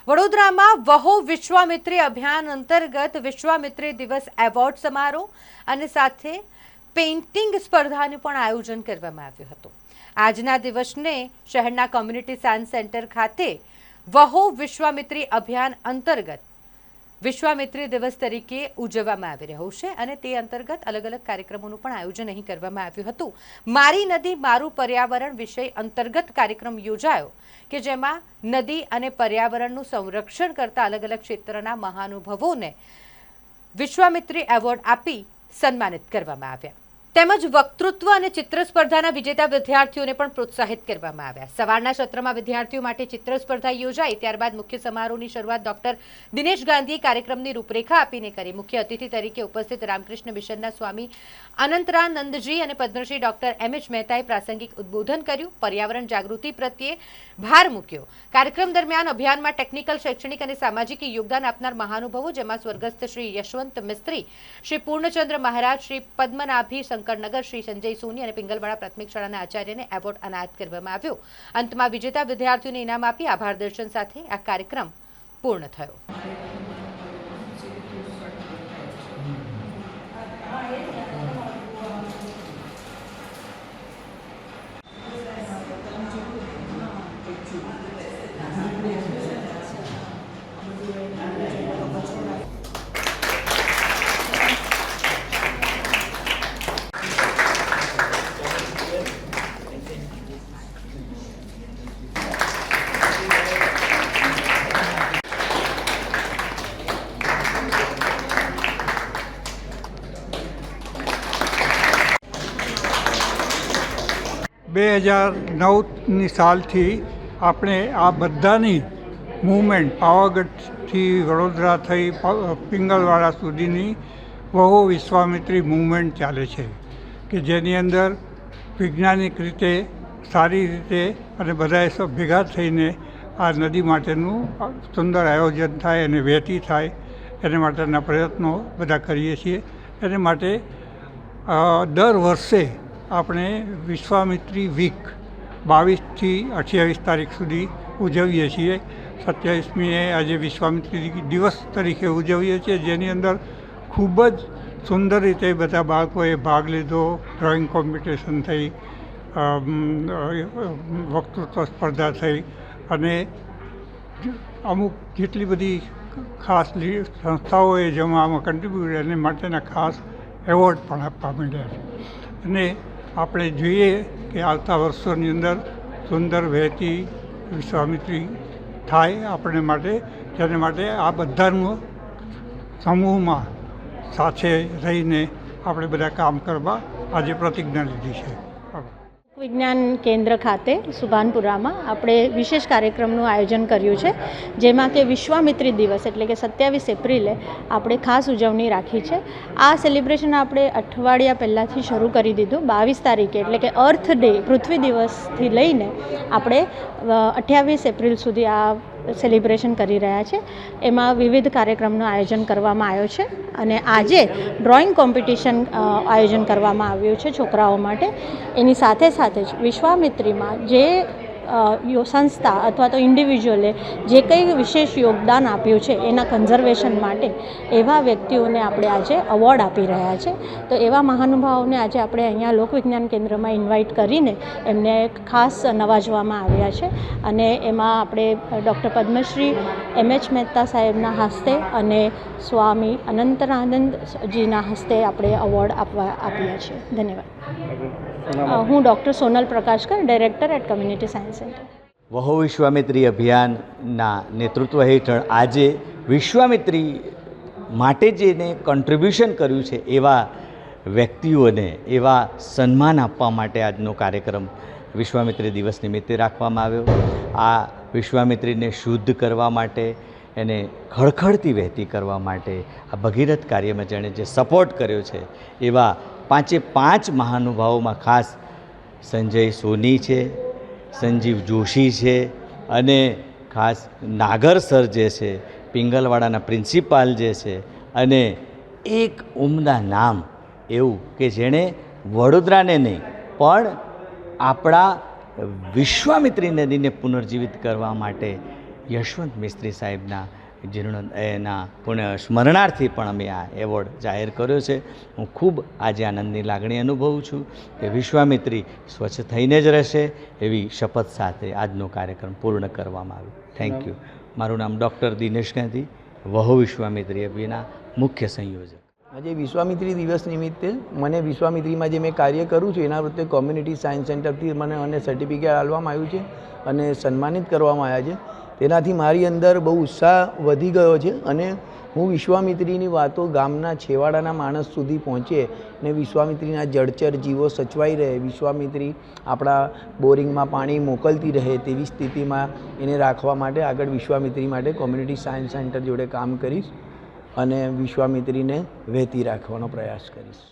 વડોદરામાં વહો વિશ્વામિત્રી અભિયાન અંતર્ગત વિશ્વામિત્રી દિવસ એવોર્ડ સમારોહ અને સાથે પેઇન્ટિંગ સ્પર્ધાનું પણ આયોજન કરવામાં આવ્યું હતું। આજના દિવસને શહેરના કોમ્યુનિટી સાયન્સ સેન્ટર ખાતે વહો વિશ્વામિત્રી અભિયાન અંતર્ગત વિશ્વામિત્રી દિવસ તરીકે ઉજવવામાં આવી રહ્યો છે અને તે અંતર્ગત અલગ અલગ કાર્યક્રમોનું પણ આયોજન અહીં કરવામાં આવ્યું હતું। મારી નદી મારું પર્યાવરણ વિષય અંતર્ગત કાર્યક્રમ યોજાયો કે જેમાં નદી અને પર્યાવરણનું સંરક્ષણ કરતા અલગ અલગ ક્ષેત્રના મહાનુભાવોને વિશ્વામિત્રી એવોર્ડ આપી સન્માનિત કરવામાં આવ્યા। તેમજ વક્તૃત્વ અને ચિત્ર સ્પર્ધાના વિજેતા વિદ્યાર્થીઓને પણ પ્રોત્સાહિત કરવામાં આવ્યા। સવારના સત્રમાં વિદ્યાર્થીઓ માટે ચિત્ર સ્પર્ધા યોજાઈ, ત્યારબાદ મુખ્ય સમારોહની શરૂઆત ડોક્ટર દિનેશ ગાંધીએ કાર્યક્રમની રૂપરેખા આપીને કરી। મુખ્ય અતિથિ તરીકે ઉપસ્થિત રામકૃષ્ણ મિશનના સ્વામી અનંતરાનંદજી અને પદ્મશ્રી ડોક્ટર એમ.એચ. મહેતાએ પ્રાસંગિક ઉદ્બોધન કર્યું, પર્યાવરણ જાગૃતિ પ્રત્યે ભાર મૂક્યો। કાર્યક્રમ દરમિયાન અભિયાનમાં ટેકનિકલ, શૈક્ષણિક અને સામાજિક યોગદાન આપનાર મહાનુભાવો જેમાં સ્વર્ગસ્થ શ્રી યશવંત મિસ્ત્રી, શ્રી પૂર્ણચંદ્ર મહારાજ, શ્રી પદ્મનાભી શંકરનગર, શ્રી સંજય સોની અને પિંગલવાડા પ્રાથમિક શાળાના આચાર્યને એવોર્ડ એનાયત કરવામાં આવ્યો। અંતમાં વિજેતા વિદ્યાર્થીઓને ઇનામ આપી આભાર દર્શન સાથે આ કાર્યક્રમ પૂર્ણ થયો। બે 2009ની સાલથી આપણે આ બધાની મૂવમેન્ટ પાવાગઢથી વડોદરા થઈ પિંગલવાડા સુધીની વહો વિશ્વામિત્રી મૂવમેન્ટ ચાલે છે કે જેની અંદર વૈજ્ઞાનિક રીતે, સારી રીતે અને બધાએ સૌ ભેગા થઈને આ નદી માટેનું સુંદર આયોજન થાય અને વહેતી થાય એને માટેના પ્રયત્નો બધા કરીએ છીએ। એને માટે દર વર્ષે આપણે વિશ્વામિત્રી વીક 22થી 28 તારીખ સુધી ઉજવીએ છીએ। 27મીએ આજે વિશ્વામિત્રી દિવસ તરીકે ઉજવીએ છીએ, જેની અંદર ખૂબ જ સુંદર રીતે બધા બાળકોએ ભાગ લીધો। ડ્રોઈંગ કોમ્પિટિશન થઈ, વક્તૃત્વ સ્પર્ધા થઈ અને અમુક જેટલી બધી ખાસ સંસ્થાઓએ જેમાં આમાં કન્ટ્રીબ્યુટ એને માટેના ખાસ એવોર્ડ પણ આપવા માંડ્યા છે અને આપણે જોઈએ કે આવતા વર્ષોની અંદર સુંદર વહેતી વિશ્વામિત્રી થાય આપણે માટે, જેને માટે આ બધાનું સમૂહમાં સાથે રહીને આપણે બધા કામ કરવા આજે પ્રતિજ્ઞા લીધી છે। વિજ્ઞાન કેન્દ્ર ખાતે સુભાનપુરામાં આપણે વિશેષ કાર્યક્રમનું આયોજન કર્યું છે, જેમાં કે વિશ્વામિત્રી દિવસ એટલે કે 27 એપ્રિલે આપણે ખાસ ઉજવણી રાખી છે। આ સેલિબ્રેશન આપણે અઠવાડિયા પહેલાંથી શરૂ કરી દીધું। 22 તારીખે એટલે કે અર્થ ડે, પૃથ્વી દિવસથી લઈને આપણે 28 એપ્રિલ સુધી આ સેલિબ્રેશન કરી રહ્યા છે। એમાં વિવિધ કાર્યક્રમનું આયોજન કરવામાં આવ્યો છે અને આજે ડ્રોઈંગ કોમ્પિટિશન આયોજન કરવામાં આવ્યું છે છોકરાઓ માટે। એની સાથે સાથે જ વિશ્વામિત્રીમાં જે સંસ્થા અથવા તો ઇન્ડિવિજ્યુઅલે જે કંઈ વિશેષ યોગદાન આપ્યું છે એના કન્ઝર્વેશન માટે એવા વ્યક્તિઓને આપણે આજે અવોર્ડ આપી રહ્યા છે। તો એવા મહાનુભાવોને આજે આપણે અહીંયા લોકવિજ્ઞાન કેન્દ્રમાં ઇન્વાઇટ કરીને એમને ખાસ નવાજવામાં આવ્યા છે અને એમાં આપણે ડૉક્ટર પદ્મશ્રી એમ.એચ. મહેતા સાહેબના હસ્તે અને સ્વામી અનંતરાનંદજીના હસ્તે આપણે અવોર્ડ આપ્યા છે। ધન્યવાદ। હું doctor Sonal Prakashkar, director at community science centre. વહો વિશ્વામિત્રી અભિયાનના નેતૃત્વ હેઠળ આજે વિશ્વામિત્રી માટે જેને કોન્ટ્રીબ્યુશન કર્યું છે એવા વ્યક્તિઓને એવા સન્માન આપવા માટે આજનો કાર્યક્રમ વિશ્વામિત્રી દિવસ નિમિત્તે રાખવામાં આવ્યો। આ વિશ્વામિત્રીને શુદ્ધ કરવા માટે, એને ખળખળતી વહેતી કરવા માટે આ ભગીરથ કાર્યમાં જેણે જે સપોર્ટ કર્યો છે એવા 5 મહાનુભાવોમાં ખાસ સંજય સોની છે, સંજીવ જોશી છે અને ખાસ નાગર સર જે છે, પિંગલવાડાના પ્રિન્સિપાલ જે છે અને એક ઉમદા નામ એવું કે જેણે વડોદરાને નહીં પણ આપણા વિશ્વામિત્રી નદીને પુનર્જીવિત કરવા માટે યશવંત મિસ્ત્રી સાહેબના એના પુણ્ય સ્મરણાર્થી પણ અમે આ એવોર્ડ જાહેર કર્યો છે. હું ખૂબ આજે આનંદની લાગણી અનુભવું છું કે વિશ્વામિત્રી સ્વચ્છ થઈને જ રહેશે એવી શપથ સાથે આજનો કાર્યક્રમ પૂર્ણ કરવામાં આવ્યો. Thank you. મારું નામ ડૉક્ટર દિનેશ ગાંધી, વહુ વિશ્વામિત્રી અભિયાનના મુખ્ય સંયોજક. આજે વિશ્વામિત્રી દિવસ નિમિત્તે મને વિશ્વામિત્રીમાં જે મેં કાર્ય કરું છું એના પ્રત્યે કોમ્યુનિટી સાયન્સ સેન્ટરથી મને સર્ટિફિકેટ આપવામાં આવ્યું છે અને સન્માનિત કરવામાં આવ્યા છે. તેનાથી મારી અંદર બહુ ઉત્સાહ વધી ગયો છે અને હું વિશ્વામિત્રીની વાતો ગામના છેવાડાના માણસ સુધી પહોંચે ને વિશ્વામિત્રીના જળચર જીવો સચવાઈ રહે, વિશ્વામિત્રી આપણા બોરિંગમાં પાણી મોકલતી રહે તેવી સ્થિતિમાં એને રાખવા માટે આગળ વિશ્વામિત્રી માટે કોમ્યુનિટી સાયન્સ સેન્ટર જોડે કામ કરીશ અને વિશ્વામિત્રીને વહેતી રાખવાનો પ્રયાસ કરીશ.